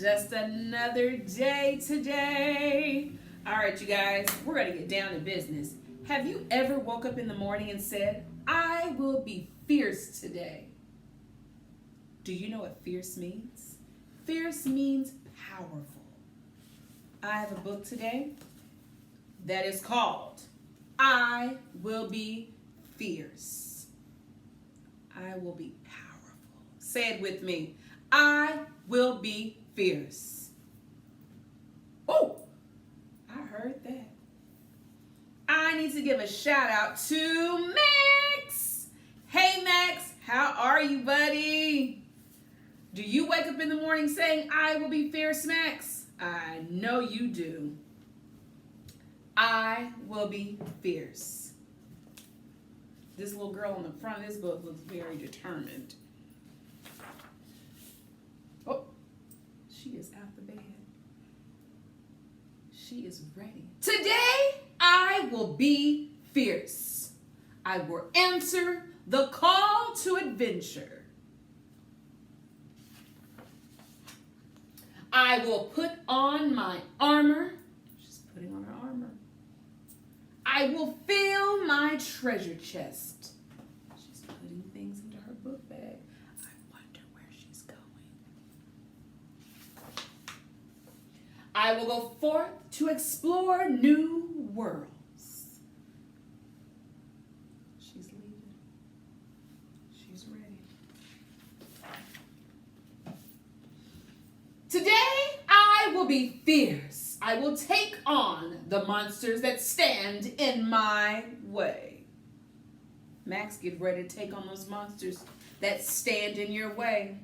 Just another day today. All right, you guys, we're going to get down to business. Have you ever woke up in the morning and said, I will be fierce today? Do you know what fierce means? Fierce means powerful. I have a book today that is called I Will Be Fierce. I will be powerful. Say it with me. I will be fierce. Oh, I heard that. I need to give a shout out to Max. Hey Max, how are you, buddy? Do you wake up in the morning saying, I will be fierce, Max? I know you do. I will be fierce. This little girl on the front of this book looks very determined. Oh, she is out the bed. She is ready. Today, I will be fierce. I will answer the call to adventure. I will put on my armor. She's putting on her armor. I will fill my treasure chest. She's putting things into her book bag. I wonder where she's going. I will go forth to explore new worlds. She's leaving. She's ready. Today, I will be fierce. I will take on the monsters that stand in my way. Max, get ready to take on those monsters that stand in your way.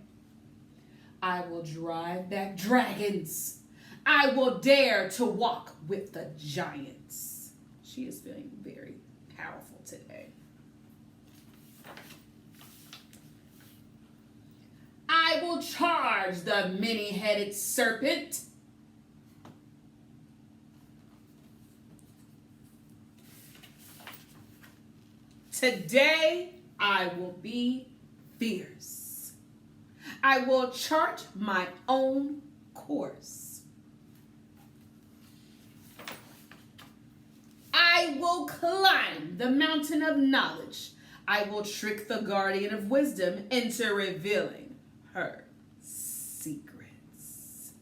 I will drive back dragons. I will dare to walk with the giants. She is feeling very powerful today. I will charge the many-headed serpent. Today, I will be fierce. I will chart my own course. I will climb the mountain of knowledge. I will trick the guardian of wisdom into revealing her secrets.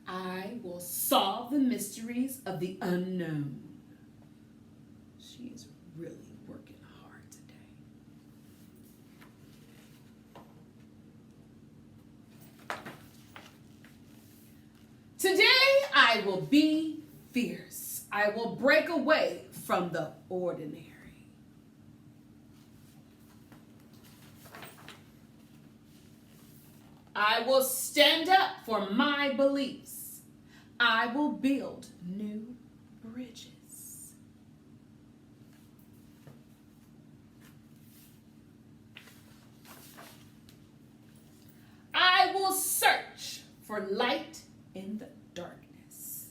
I will solve the mysteries of the unknown. She is really working hard today. Today, I will be fierce. I will break away from the ordinary. I will stand up for my beliefs. I will build new bridges. I will search for light in the darkness.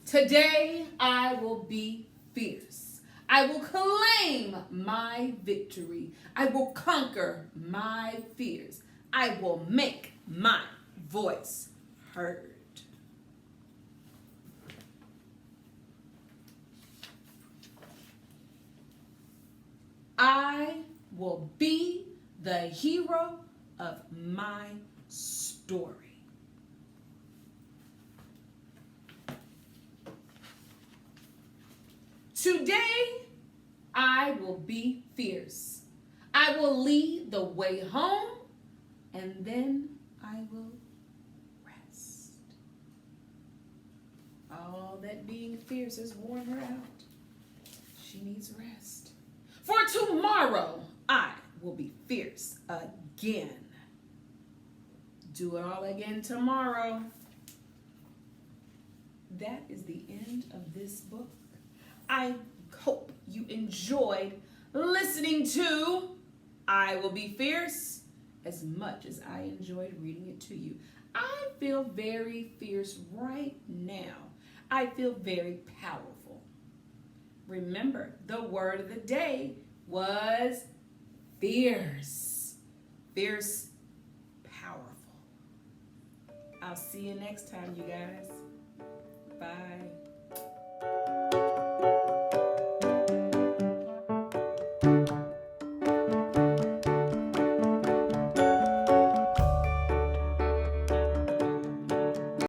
Today, I will be fierce. I will claim my victory. I will conquer my fears. I will make my voice heard. I will be the hero of my story. Today, I will be fierce. I will lead the way home, and then I will rest. All that being fierce has worn her out. She needs rest. For tomorrow, I will be fierce again. Do it all again tomorrow. That is the end of this book. I hope you enjoyed listening to I Will Be Fierce as much as I enjoyed reading it to you. I feel very fierce right now. I feel very powerful. Remember, the word of the day was fierce. Fierce, powerful. I'll see you next time, you guys. Bye.